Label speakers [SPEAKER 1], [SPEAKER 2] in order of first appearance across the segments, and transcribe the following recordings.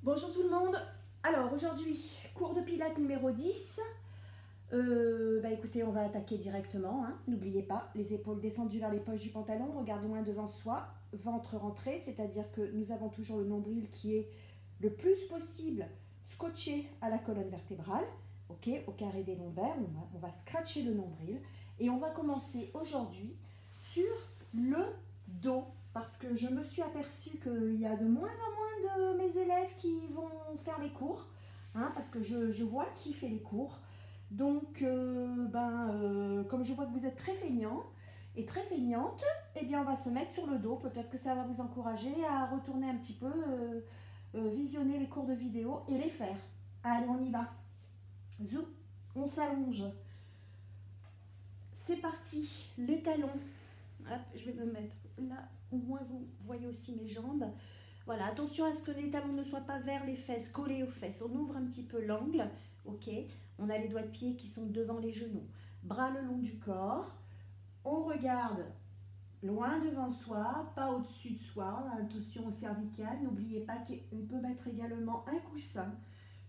[SPEAKER 1] Bonjour tout le monde. Alors aujourd'hui, cours de pilates numéro 10. Écoutez, on va attaquer directement, hein. N'oubliez pas, les épaules descendues vers les poches du pantalon, regard loin devant soi, ventre rentré, c'est-à-dire que nous avons toujours le nombril qui est le plus possible scotché à la colonne vertébrale, ok, au carré des lombaires. On va scratcher le nombril et on va commencer aujourd'hui sur le dos parce que je me suis aperçue qu'il y a de moins en moins de mes élèves qui vont faire les cours, hein, parce que je vois qui fait les cours. Donc, comme je vois que vous êtes très feignants et très feignantes, eh bien, on va se mettre sur le dos. Peut-être que ça va vous encourager à retourner un petit peu, visionner les cours de vidéo et les faire. Allez, on y va. Zou, on s'allonge. C'est parti, les talons. Hop, je vais me mettre là, au moins vous voyez aussi mes jambes. Voilà, attention à ce que les talons ne soient pas vers les fesses, collés aux fesses. On ouvre un petit peu l'angle, ok. On a les doigts de pied qui sont devant les genoux. Bras le long du corps. On regarde loin devant soi, pas au-dessus de soi. Attention au cervical. N'oubliez pas qu'on peut mettre également un coussin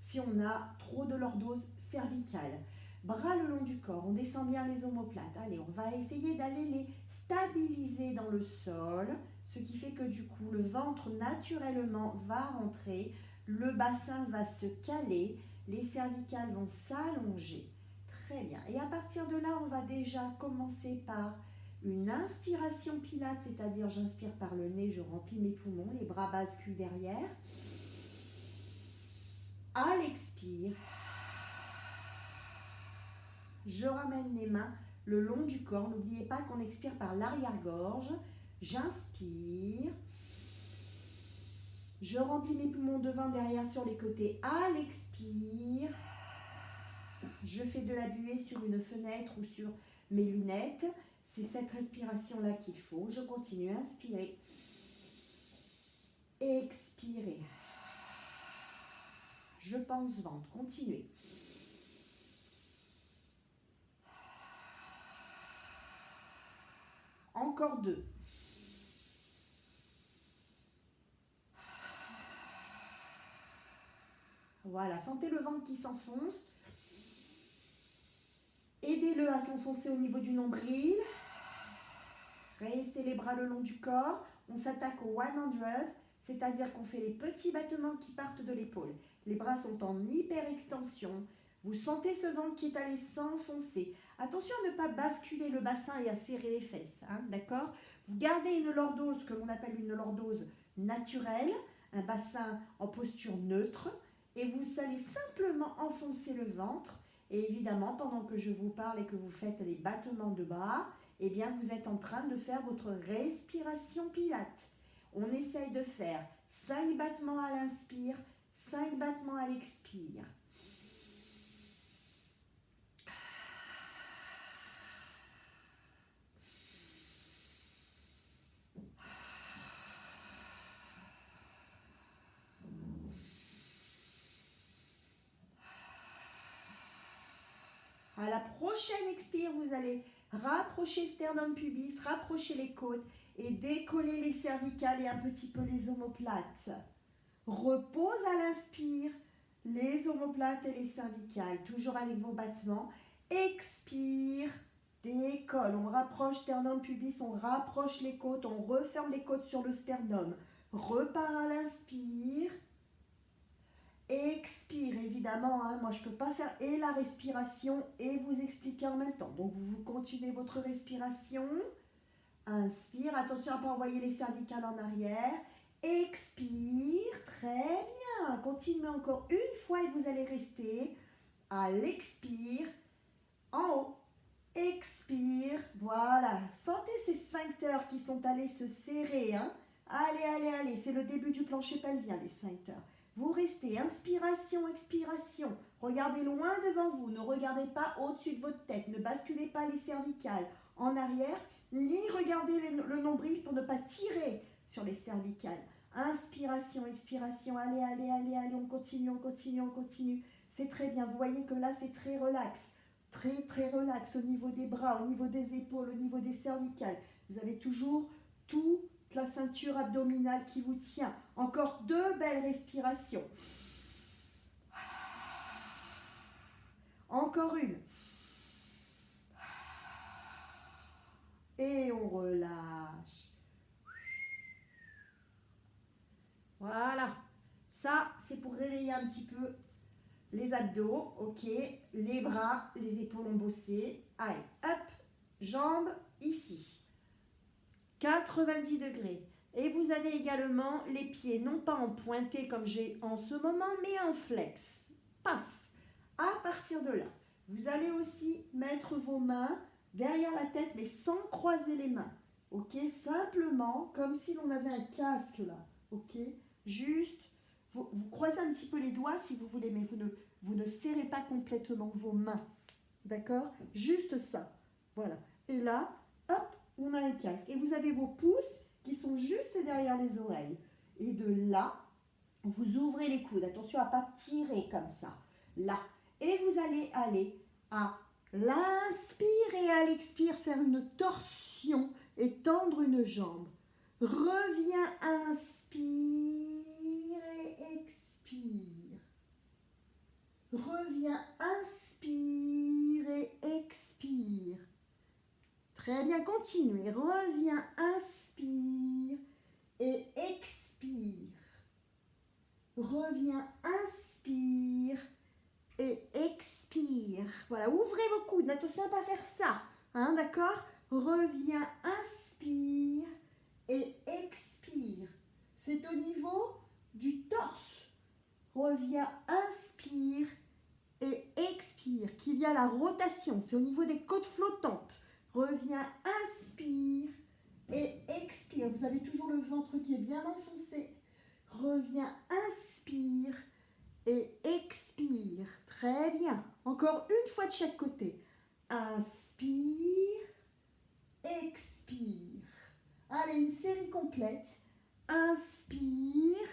[SPEAKER 1] si on a trop de lordose cervicale. Bras le long du corps, on descend bien les omoplates. Allez, on va essayer d'aller les stabiliser dans le sol, ce qui fait que du coup, le ventre naturellement va rentrer, le bassin va se caler, les cervicales vont s'allonger. Très bien. Et à partir de là, on va déjà commencer par une inspiration pilate, c'est-à-dire j'inspire par le nez, je remplis mes poumons, les bras basculent derrière. À l'expire, je ramène les mains le long du corps. N'oubliez pas qu'on expire par l'arrière-gorge. J'inspire. Je remplis mes poumons devant, derrière, sur les côtés. À l'expire, je fais de la buée sur une fenêtre ou sur mes lunettes. C'est cette respiration-là qu'il faut. Je continue. Inspirez. Expirez. Je pense ventre. Continuez. Encore 2. Voilà, sentez le ventre qui s'enfonce. Aidez-le à s'enfoncer au niveau du nombril. Restez les bras le long du corps. On s'attaque au 100, c'est-à-dire qu'on fait les petits battements qui partent de l'épaule. Les bras sont en hyper-extension. Vous sentez ce ventre qui est allé s'enfoncer. Attention à ne pas basculer le bassin et à serrer les fesses, hein, d'accord? Vous gardez une lordose que l'on appelle une lordose naturelle, un bassin en posture neutre, et vous allez simplement enfoncer le ventre. Et évidemment, pendant que je vous parle et que vous faites les battements de bras, eh bien, vous êtes en train de faire votre respiration pilate. On essaye de faire 5 battements à l'inspire, 5 battements à l'expire. À la prochaine expire, vous allez rapprocher le sternum pubis, rapprocher les côtes et décoller les cervicales et un petit peu les omoplates. Repose à l'inspire, les omoplates et les cervicales, toujours avec vos battements. Expire, décolle, on rapproche sternum pubis, on rapproche les côtes, on referme les côtes sur le sternum. Repart à l'inspire. Expire, évidemment, hein, moi je ne peux pas faire et la respiration et vous expliquer en même temps. Donc vous continuez votre respiration. Inspire, attention à ne pas envoyer les cervicales en arrière. Expire, très bien. Continuez encore une fois et vous allez rester à l'expire, en haut. Expire, voilà. Sentez ces sphincters qui sont allés se serrer, hein. Allez, allez, allez, c'est le début du plancher pelvien, les sphincters. Vous restez, inspiration, expiration. Regardez loin devant vous, ne regardez pas au-dessus de votre tête, ne basculez pas les cervicales en arrière, ni regardez le nombril pour ne pas tirer sur les cervicales. Inspiration, expiration, allez, allez, allez, allez, on continue, on continue, on continue. C'est très bien, vous voyez que là c'est très relax. Très, très relax au niveau des bras, au niveau des épaules, au niveau des cervicales. Vous avez toujours toute la la ceinture abdominale qui vous tient. Encore 2 belles respirations. Encore une. Et on relâche. Voilà. Ça, c'est pour réveiller un petit peu les abdos. Ok. Les bras, les épaules ont bossé. Allez, hop. Jambes ici. 90 degrés. Et vous avez également les pieds, non pas en pointé comme j'ai en ce moment, mais en flex. Paf. À partir de là, vous allez aussi mettre vos mains derrière la tête, mais sans croiser les mains. Ok, simplement, comme si l'on avait un casque là. Ok, juste, vous croisez un petit peu les doigts si vous voulez, mais vous ne serrez pas complètement vos mains. D'accord? Juste ça. Voilà. Et là, hop, on a un casque. Et vous avez vos pouces qui sont juste derrière les oreilles. Et de là, vous ouvrez les coudes. Attention à ne pas tirer comme ça. Là. Et vous allez aller à l'inspire et à l'expire, faire une torsion et tendre une jambe. Reviens, inspire et expire. Reviens, inspire et expire. Très bien, continuez. Reviens, inspire et expire. Reviens, inspire et expire. Voilà, ouvrez vos coudes. Attention à ne pas faire ça. Hein, d'accord? Reviens, inspire et expire. C'est au niveau du torse. Reviens, inspire et expire. Qu'il y a la rotation. C'est au niveau des côtes flottantes. Reviens, inspire et expire. Vous avez toujours le ventre qui est bien enfoncé. Reviens, inspire et expire. Très bien. Encore une fois de chaque côté. Inspire, expire. Allez, une série complète. Inspire,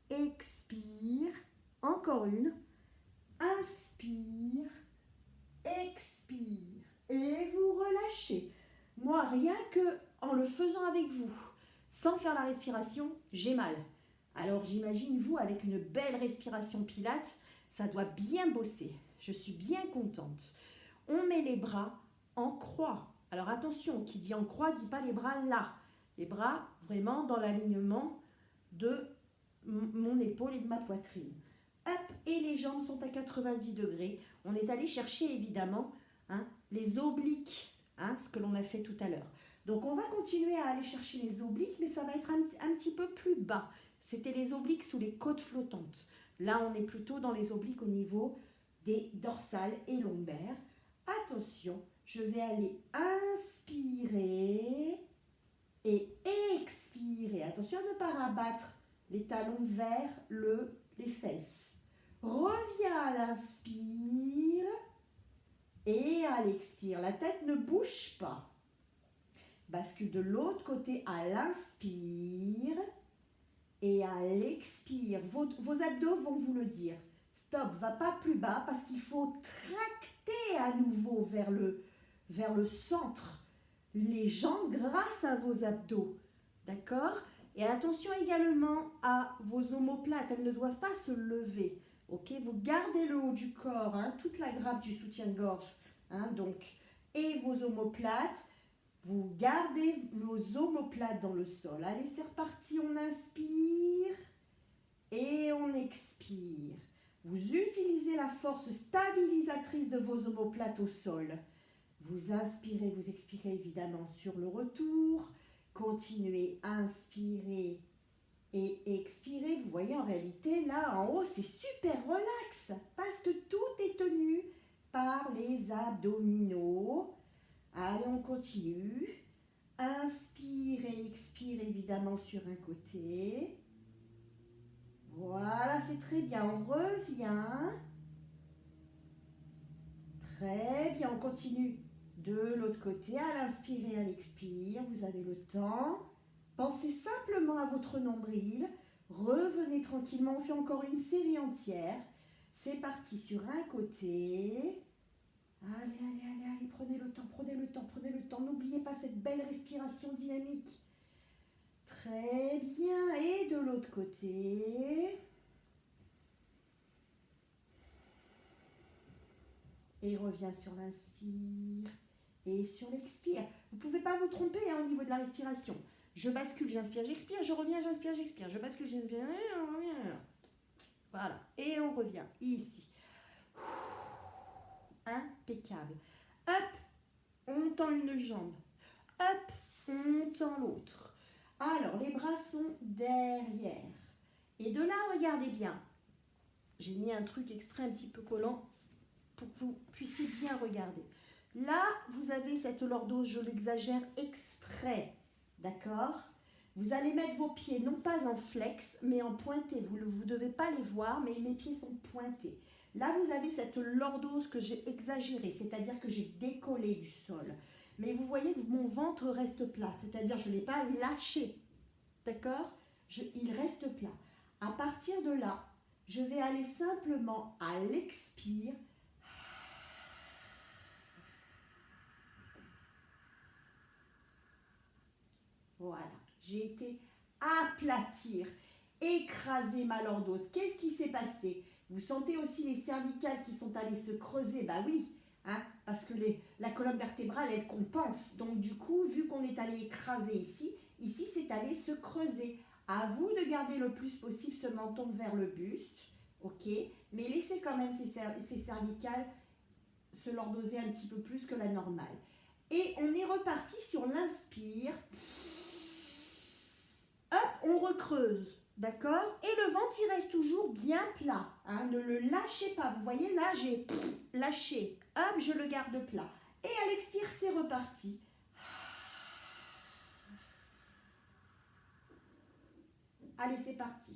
[SPEAKER 1] expire. Encore une. Inspire, expire. Et vous relâchez. Moi, rien que en le faisant avec vous, sans faire la respiration, j'ai mal. Alors j'imagine vous avec une belle respiration pilates, ça doit bien bosser. Je suis bien contente. On met les bras en croix. Alors attention, qui dit en croix, dit pas les bras là. Les bras vraiment dans l'alignement de mon épaule et de ma poitrine. Hop, et les jambes sont à 90 degrés. On est allé chercher évidemment les obliques, ce que l'on a fait tout à l'heure. Donc on va continuer à aller chercher les obliques, mais ça va être un petit peu plus bas. C'était les obliques sous les côtes flottantes. Là, on est plutôt dans les obliques au niveau des dorsales et lombaires. Attention, je vais aller inspirer et expirer. Attention à ne pas rabattre les talons vers les fesses. Reviens à l'inspire et à l'expire. La tête ne bouge pas. Bascule de l'autre côté à l'inspire et à l'expire. Vos abdos vont vous le dire. Stop, va pas plus bas parce qu'il faut tracter à nouveau vers le centre. Les jambes grâce à vos abdos. D'accord? Et attention également à vos omoplates. Elles ne doivent pas se lever. Ok? Vous gardez le haut du corps, toute la grappe du soutien-gorge. Donc, et vos omoplates. Vous gardez vos omoplates dans le sol. Allez, c'est reparti. On inspire et on expire. Vous utilisez la force stabilisatrice de vos omoplates au sol. Vous inspirez, vous expirez évidemment sur le retour. Continuez, inspirez et expirez. Vous voyez en réalité, là en haut, c'est super relax parce que tout est tenu par les abdominaux. Allez, on continue. Inspire et expire évidemment sur un côté. Voilà, c'est très bien. On revient. Très bien, on continue de l'autre côté. À l'inspire et à l'expire, vous avez le temps. Pensez simplement à votre nombril. Revenez tranquillement. On fait encore une série entière. C'est parti sur un côté. Allez, prenez le temps. N'oubliez pas cette belle respiration dynamique. Très bien. Et de l'autre côté. Et reviens sur l'inspire et sur l'expire. Vous ne pouvez pas vous tromper au niveau de la respiration. Je bascule, j'inspire, j'expire, je reviens, j'inspire, j'expire. Je bascule, j'inspire, on revient. Voilà. Et on revient ici. Impeccable. Hop, on tend une jambe. Hop, on tend l'autre. Alors, les bras sont derrière. Et de là, regardez bien. J'ai mis un truc extrait un petit peu collant pour que vous puissiez bien regarder. Là, vous avez cette lordose, je l'exagère, extrait. D'accord? Vous allez mettre vos pieds, non pas en flex, mais en pointé. Vous ne devez pas les voir, mais mes pieds sont pointés. Là, vous avez cette lordose que j'ai exagérée, c'est-à-dire que j'ai décollé du sol. Mais vous voyez que mon ventre reste plat, c'est-à-dire que je ne l'ai pas lâché. D'accord? Il reste plat. À partir de là, je vais aller simplement à l'expire. Voilà, j'ai été aplatir, écraser ma lordose. Qu'est-ce qui s'est passé? Vous sentez aussi les cervicales qui sont allées se creuser? Bah oui, hein, parce que la colonne vertébrale, elle compense. Donc du coup, vu qu'on est allé écraser ici c'est allé se creuser. À vous de garder le plus possible ce menton vers le buste, ok? Mais laissez quand même ces cervicales se lordoser un petit peu plus que la normale. Et on est reparti sur l'inspire. Hop, on recreuse, d'accord? Et le ventre, il reste toujours bien plat. Hein, ne le lâchez pas. Vous voyez, là, j'ai lâché. Hop, je le garde plat. Et à l'expire, c'est reparti. Allez, c'est parti.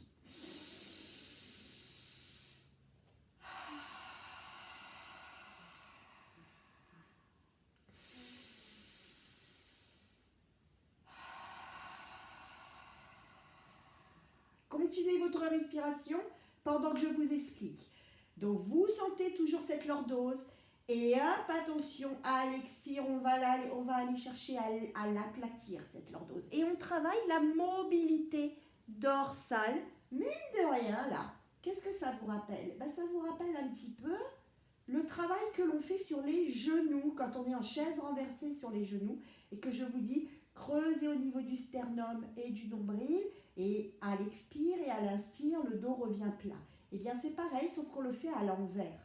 [SPEAKER 1] Continuez votre respiration pendant que je vous explique. Donc, vous sentez toujours cette lordose. Et hop, attention, à l'expire, on va aller chercher à l'aplatir, cette lordose. Et on travaille la mobilité dorsale. Mine de rien, là, qu'est-ce que ça vous rappelle? Ben, ça vous rappelle un petit peu le travail que l'on fait sur les genoux, quand on est en chaise renversée sur les genoux, et que je vous dis, creusez au niveau du sternum et du nombril, et à l'expire et à l'inspire, le dos revient plat. Eh bien, c'est pareil, sauf qu'on le fait à l'envers.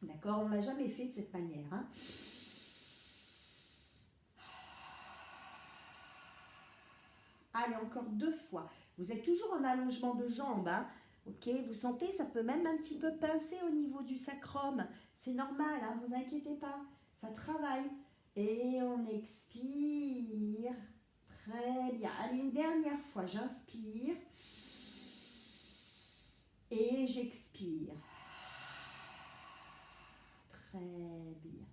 [SPEAKER 1] D'accord? On ne l'a jamais fait de cette manière. Hein? Allez, encore 2 fois. Vous êtes toujours en allongement de jambes. Hein? Ok? Vous sentez, ça peut même un petit peu pincer au niveau du sacrum. C'est normal, hein? Ne vous inquiétez pas. Ça travaille. Et on expire. Très bien. Allez, une dernière fois. J'inspire. Et j'expire. Très bien.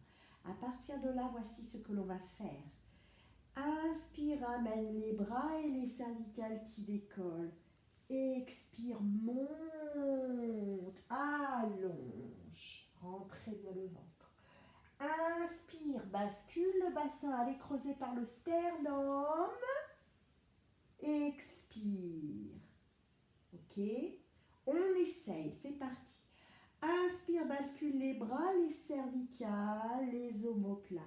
[SPEAKER 1] À partir de là, voici ce que l'on va faire. Inspire, amène les bras et les cervicales qui décollent. Expire, monte, allonge. Rentrez bien le ventre. Inspire, bascule le bassin, allez creuser par le sternum. Expire. Ok? On essaye, c'est parti. Inspire, bascule les bras, les cervicales, les omoplates.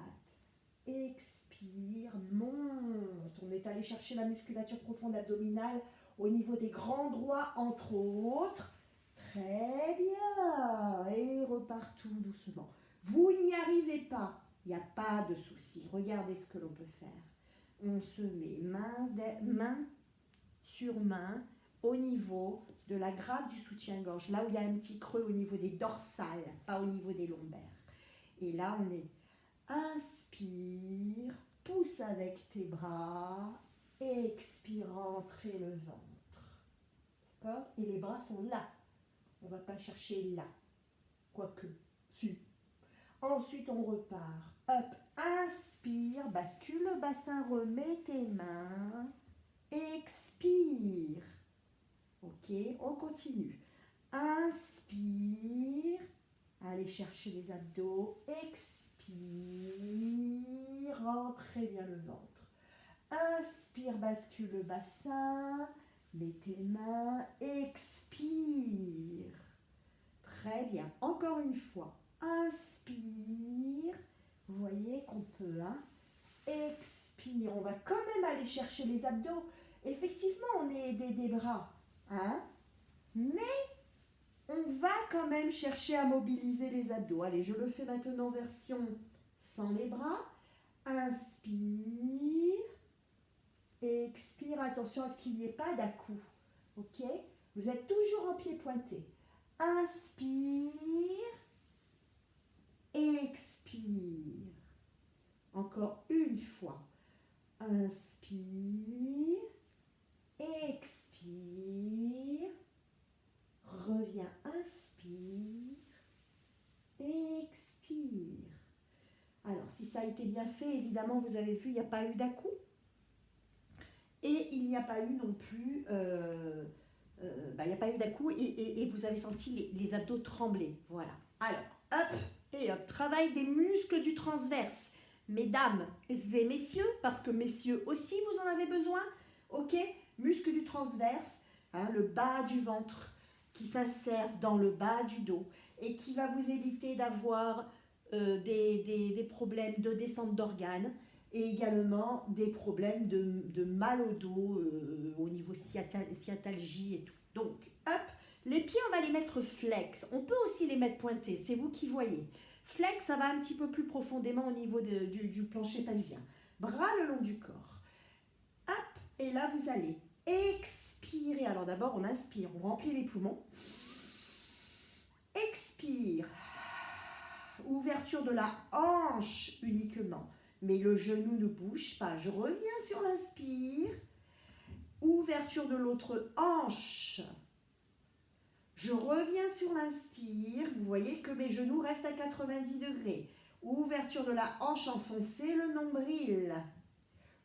[SPEAKER 1] Expire, monte. On est allé chercher la musculature profonde abdominale au niveau des grands droits, entre autres. Très bien. Et repart tout doucement. Vous n'y arrivez pas, il n'y a pas de souci. Regardez ce que l'on peut faire. On se met main sur main au niveau de la grappe du soutien-gorge, là où il y a un petit creux au niveau des dorsales, pas au niveau des lombaires. Et là, on est inspire, pousse avec tes bras, expire, rentrez le ventre. D'accord? Et les bras sont là. On ne va pas chercher là. Quoique, si. Ensuite, on repart. Hop, inspire, bascule le bassin, remets tes mains. Expire. Ok, on continue. Inspire. Allez chercher les abdos. Expire. Rentrez bien le ventre. Inspire, bascule le bassin. Mets tes mains. Expire. Très bien. Encore une fois. Inspire. Vous voyez qu'on peut, hein? Expire. On va quand même aller chercher les abdos. Effectivement, on est aidé des bras, hein? Mais on va quand même chercher à mobiliser les abdos. Allez, je le fais maintenant version sans les bras. Inspire. Expire. Attention à ce qu'il n'y ait pas d'à-coups. Ok? Vous êtes toujours en pied pointé. Inspire. Expire. Encore une fois. Inspire. Expire. Reviens. Inspire. Expire. Alors, si ça a été bien fait, évidemment, vous avez vu, il n'y a pas eu d'à-coups. Et il n'y a pas eu non plus... il n'y a pas eu d'à-coups et vous avez senti les abdos trembler. Voilà. Alors, hop et hop. Travail des muscles du transverse. Mesdames et messieurs, parce que messieurs aussi, vous en avez besoin. Ok? Muscles du transverse, hein, le bas du ventre qui s'insère dans le bas du dos et qui va vous éviter d'avoir des problèmes de descente d'organes et également des problèmes de mal au dos au niveau sciatalgie et tout. Donc, hop, les pieds, on va les mettre flex. On peut aussi les mettre pointés, c'est vous qui voyez. Flex, ça va un petit peu plus profondément au niveau du plancher pelvien. Bras le long du corps. Hop, et là, vous allez expirer. Alors d'abord, on inspire, on remplit les poumons. Expire. Ouverture de la hanche uniquement. Mais le genou ne bouge pas. Je reviens sur l'inspire. Ouverture de l'autre hanche. Je reviens sur l'inspire. Vous voyez que mes genoux restent à 90 degrés. Ouverture de la hanche enfoncée, le nombril.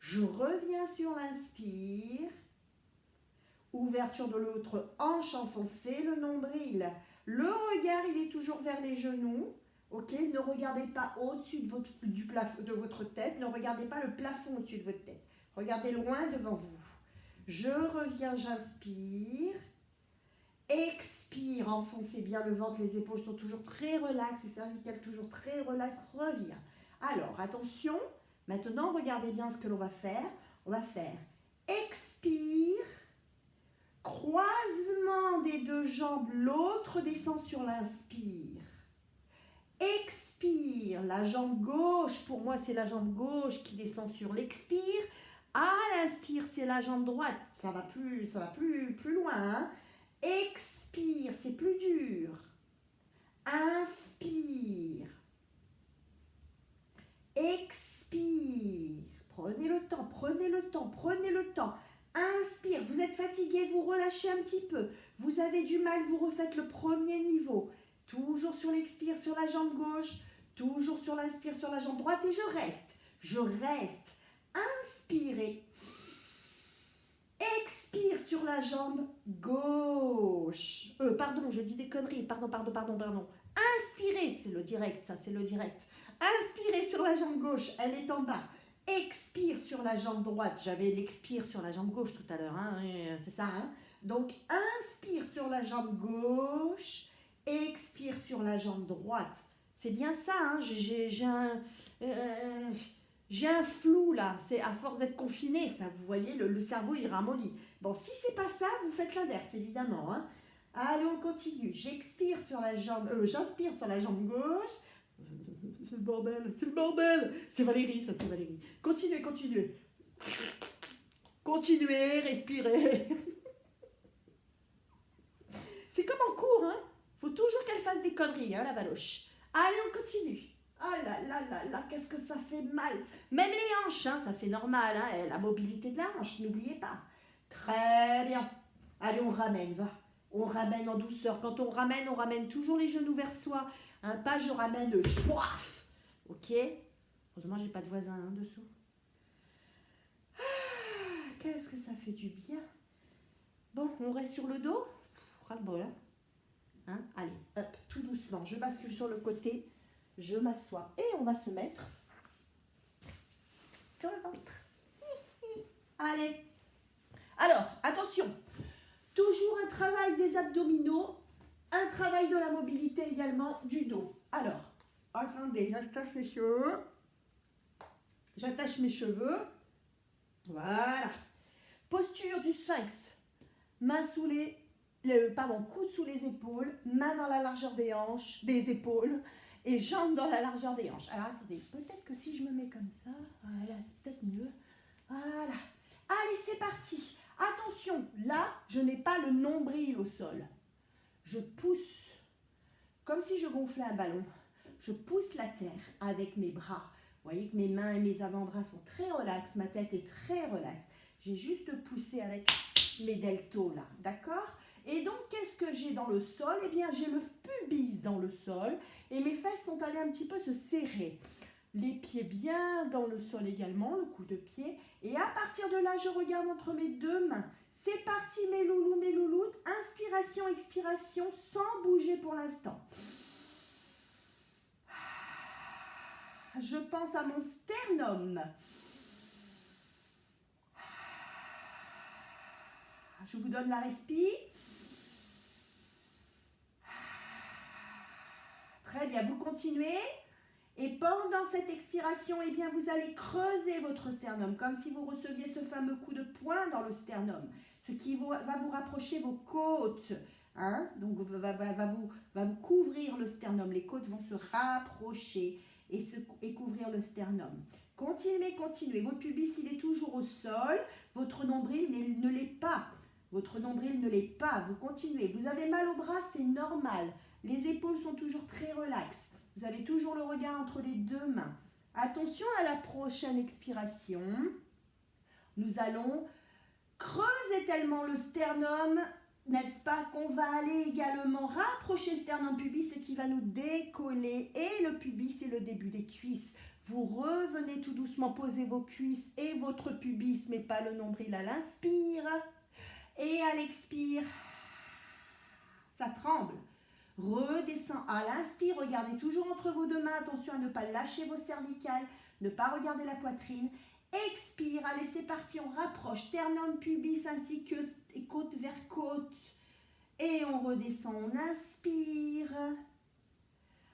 [SPEAKER 1] Je reviens sur l'inspire. Ouverture de l'autre hanche enfoncée, le nombril. Le regard, il est toujours vers les genoux. Ok, ne regardez pas au-dessus de votre tête. Ne regardez pas le plafond au-dessus de votre tête. Regardez loin devant vous. Je reviens, j'inspire. Expire, enfoncez bien le ventre. Les épaules sont toujours très relaxes. Les cervicales toujours très relaxes. Reviens. Alors, attention. Maintenant, regardez bien ce que l'on va faire. On va faire expire. Croisement des deux jambes. L'autre descend sur l'inspire. Expire, la jambe gauche, pour moi c'est la jambe gauche qui descend sur l'expire. À l'inspire, c'est la jambe droite. Ça va plus loin. Hein? Expire, c'est plus dur. Inspire. Expire. Prenez le temps, prenez le temps, prenez le temps. Inspire, vous êtes fatigué, vous relâchez un petit peu. Vous avez du mal, vous refaites le premier niveau. Toujours sur l'expire sur la jambe gauche, toujours sur l'inspire sur la jambe droite et je reste. Je reste. Inspirez. Expire sur la jambe gauche. Pardon, je dis des conneries. Pardon. Inspirez, c'est le direct, ça, c'est le direct. Inspirez sur la jambe gauche, elle est en bas. Expire sur la jambe droite. J'avais l'expire sur la jambe gauche tout à l'heure, hein, c'est ça. Hein. Donc, inspire sur la jambe gauche. Expire sur la jambe droite. C'est bien ça, hein? J'ai un flou là. C'est à force d'être confiné, ça. Vous voyez, le cerveau il ramollit. Bon, si c'est pas ça, vous faites l'inverse, évidemment. Hein? Allez, on continue. J'inspire sur la jambe gauche. C'est le bordel, c'est le bordel. C'est Valérie, ça, c'est Valérie. Continuez. Continuez, respirez. C'est comme en cours, hein? Faut toujours qu'elle fasse des conneries, hein, la Valoche. Allez, on continue. Ah là, qu'est-ce que ça fait mal. Même les hanches, hein, ça c'est normal, hein, la mobilité de la hanche, n'oubliez pas. Très bien. Allez, on ramène, va. On ramène en douceur. Quand on ramène toujours les genoux vers soi. Hein, pas je ramène le chouaf. Ok? Heureusement, j'ai pas de voisin hein, dessous. Ah, qu'est-ce que ça fait du bien. Bon, on reste sur le dos. Ras-le-bol, hein. Hein? Allez, hop, tout doucement. Je bascule sur le côté. Je m'assois. Et on va se mettre sur le ventre. Allez. Alors, attention. Toujours un travail des abdominaux, un travail de la mobilité également du dos. Alors, attendez, j'attache mes cheveux. J'attache mes cheveux. Voilà. Posture du sphinx. Main sous les, coude sous les épaules, main dans la largeur des hanches, des épaules et jambes dans la largeur des hanches. Alors attendez, peut-être que si je me mets comme ça, voilà, c'est peut-être mieux. Voilà. Allez, c'est parti. Attention, là, je n'ai pas le nombril au sol. Je pousse, comme si je gonflais un ballon. Je pousse la terre avec mes bras. Vous voyez que mes mains et mes avant-bras sont très relax, ma tête est très relaxe. J'ai juste poussé avec mes deltos là, d'accord? Et donc, qu'est-ce que j'ai dans le sol? Eh bien, j'ai le pubis dans le sol et mes fesses sont allées un petit peu se serrer. Les pieds bien dans le sol également, le coup de pied. Et à partir de là, je regarde entre mes deux mains. C'est parti mes loulous, mes louloutes. Inspiration, expiration, sans bouger pour l'instant. Je pense à mon sternum. Je vous donne la respire. Très bien, vous continuez. Et pendant cette expiration, eh bien, vous allez creuser votre sternum, comme si vous receviez ce fameux coup de poing dans le sternum, ce qui va vous rapprocher vos côtes. Hein? Donc, va vous couvrir le sternum. Les côtes vont se rapprocher et couvrir le sternum. Continuez, continuez. Votre pubis, il est toujours au sol. Votre nombril ne l'est pas. Votre nombril ne l'est pas. Vous continuez. Vous avez mal au bras, c'est normal. Les épaules sont toujours très relaxes. Vous avez toujours le regard entre les deux mains. Attention à la prochaine expiration. Nous allons creuser tellement le sternum, n'est-ce pas, qu'on va aller également rapprocher le sternum pubis, ce qui va nous décoller. Et le pubis, c'est le début des cuisses. Vous revenez tout doucement poser vos cuisses et votre pubis, mais pas le nombril à l'inspire. Et à l'expire, ça tremble. Redescend à l'inspire, regardez toujours entre vos deux mains, attention à ne pas lâcher vos cervicales, ne pas regarder la poitrine. Expire, allez c'est parti, on rapproche sternum, pubis ainsi que côte vers côte. Et on redescend, on inspire.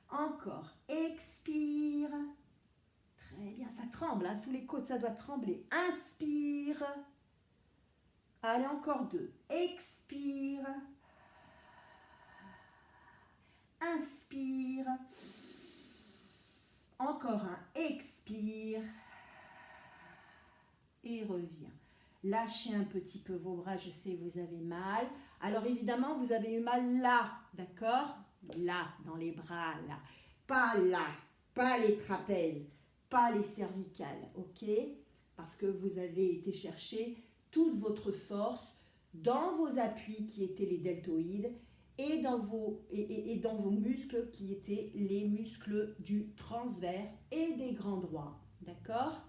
[SPEAKER 1] Encore, expire. Très bien, ça tremble, hein, sous les côtes ça doit trembler. Inspire. Allez, encore deux. Expire. Inspire. Encore un. Expire. Et reviens. Lâchez un petit peu vos bras, je sais vous avez mal. Alors évidemment, vous avez eu mal là, d'accord? Là, dans les bras, là. Pas là, pas les trapèzes, pas les cervicales, ok? Parce que vous avez été chercher toute votre force dans vos appuis qui étaient les deltoïdes et dans vos muscles qui étaient les muscles du transverse et des grands droits, d'accord?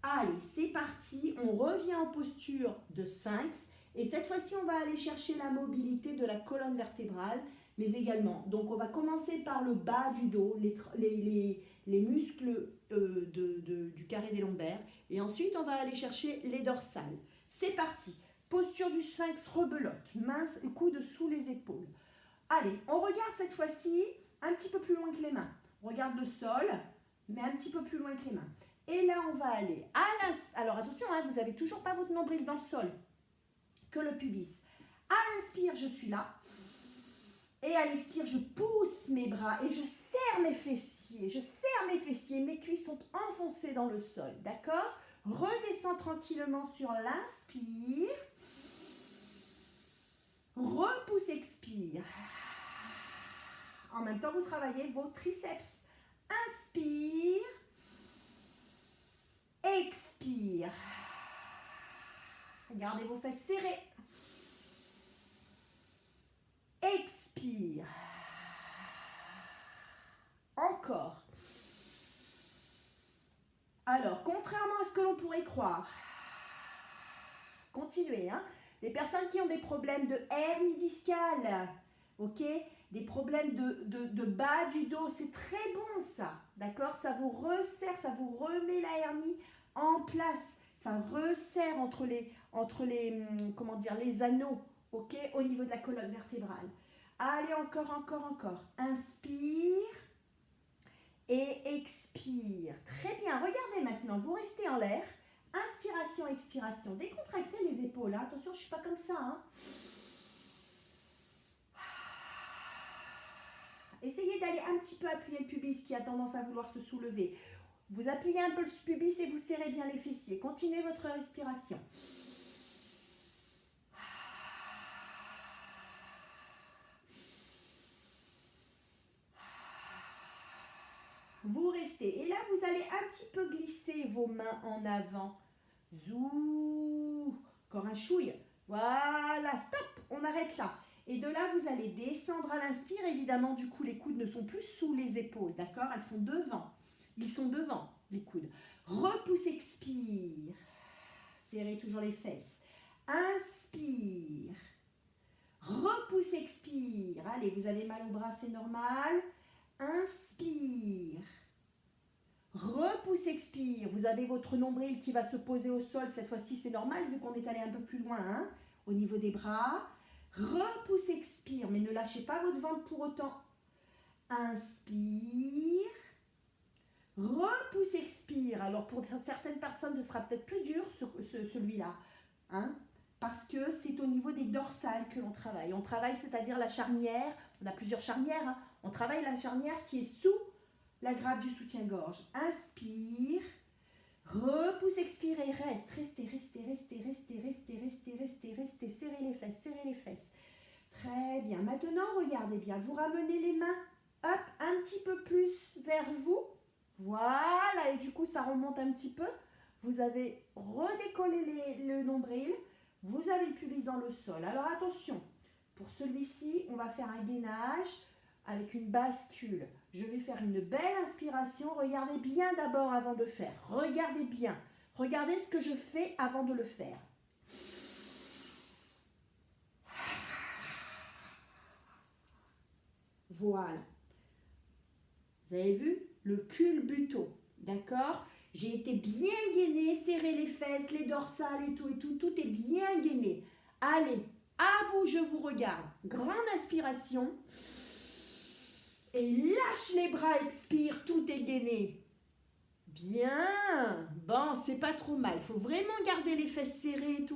[SPEAKER 1] Allez, c'est parti, on revient en posture de sphinx et cette fois-ci on va aller chercher la mobilité de la colonne vertébrale, mais également, donc on va commencer par le bas du dos, les muscles du carré des lombaires et ensuite on va aller chercher les dorsales. C'est parti, posture du sphinx, rebelote, main, coude sous les épaules. Allez, on regarde cette fois-ci un petit peu plus loin que les mains. On regarde le sol, mais un petit peu plus loin que les mains. Et là, on va aller à l'inspire. Alors attention, hein, vous n'avez toujours pas votre nombril dans le sol, que le pubis. À l'inspire, je suis là. Et à l'expire, je pousse mes bras et je serre mes fessiers. Je serre mes fessiers, mes cuisses sont enfoncées dans le sol, d'accord? Redescends tranquillement sur l'inspire. Repousse, expire. En même temps, vous travaillez vos triceps. Inspire. Expire. Gardez vos fesses serrées. Expire. Encore. Alors, contrairement à ce que l'on pourrait croire, continuez, hein. Les personnes qui ont des problèmes de hernie discale, ok, des problèmes de bas du dos, c'est très bon ça, d'accord? Ça vous resserre, ça vous remet la hernie en place. Ça resserre comment dire, les anneaux, ok, au niveau de la colonne vertébrale. Allez, encore, encore, encore. Inspire et expire. Très bien, regardez maintenant, vous restez en l'air. Inspiration, expiration. Décontractez les épaules, hein. Attention, je ne suis pas comme ça, hein. Essayez d'aller un petit peu appuyer le pubis qui a tendance à vouloir se soulever. Vous appuyez un peu le pubis et vous serrez bien les fessiers. Continuez votre respiration. Vous restez. Et là, vous allez un petit peu glisser vos mains en avant. Zou. Encore un chouille. Voilà, stop. On arrête là. Et de là, vous allez descendre à l'inspire. Évidemment, du coup, les coudes ne sont plus sous les épaules. D'accord? Elles sont devant. Ils sont devant, les coudes. Repousse, expire. Serrez toujours les fesses. Inspire. Repousse, expire. Allez, vous avez mal au bras, c'est normal. Inspire. Repousse, expire. Vous avez votre nombril qui va se poser au sol. Cette fois-ci, c'est normal vu qu'on est allé un peu plus loin, hein, au niveau des bras. Repousse, expire. Mais ne lâchez pas votre ventre pour autant. Inspire. Repousse, expire. Alors pour certaines personnes, ce sera peut-être plus dur celui-là, hein, parce que c'est au niveau des dorsales que l'on travaille. On travaille, c'est-à-dire la charnière. On a plusieurs charnières, hein. On travaille la charnière qui est sous la grappe du soutien-gorge. Inspire. Repousse, expire et reste. Restez, restez, restez, restez, restez, restez, restez, restez. Serrez les fesses, serrez les fesses. Très bien. Maintenant, regardez bien. Vous ramenez les mains, hop, un petit peu plus vers vous. Voilà. Et du coup, ça remonte un petit peu. Vous avez redécollé le nombril. Vous avez le pubis dans le sol. Alors, attention. Pour celui-ci, on va faire un gainage avec une bascule. Je vais faire une belle inspiration. Regardez bien d'abord avant de faire. Regardez bien. Regardez ce que je fais avant de le faire. Voilà. Vous avez vu? Le culbuto. D'accord? J'ai été bien gainée. Serrez les fesses, les dorsales et tout. Tout est bien gainé. Allez, à vous, je vous regarde. Grande inspiration. Et lâche les bras, expire, tout est gainé. Bien. Bon, c'est pas trop mal. Il faut vraiment garder les fesses serrées et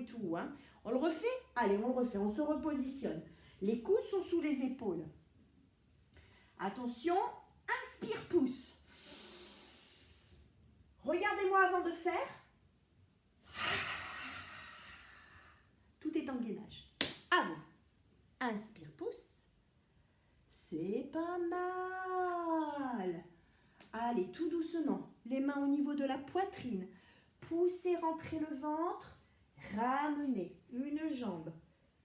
[SPEAKER 1] tout. Hein. On le refait? Allez, on le refait. On se repositionne. Les coudes sont sous les épaules. Attention, inspire, pousse. Regardez-moi avant de faire. Tout est en gainage. À vous. Inspire, pousse. C'est pas mal. Allez, tout doucement. Les mains au niveau de la poitrine. Poussez, rentrez le ventre. Ramenez une jambe.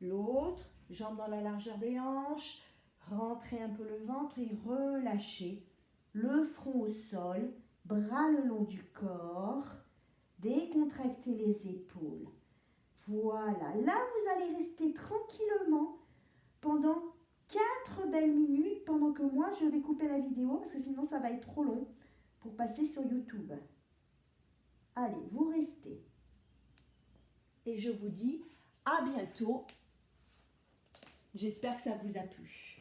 [SPEAKER 1] L'autre, jambe dans la largeur des hanches. Rentrez un peu le ventre et relâchez. Le front au sol. Bras le long du corps. Décontractez les épaules. Voilà. Là, vous allez rester tranquillement pendant 4 belles minutes pendant que moi je vais couper la vidéo parce que sinon ça va être trop long pour passer sur YouTube. Allez, vous restez. Et je vous dis à bientôt. J'espère que ça vous a plu.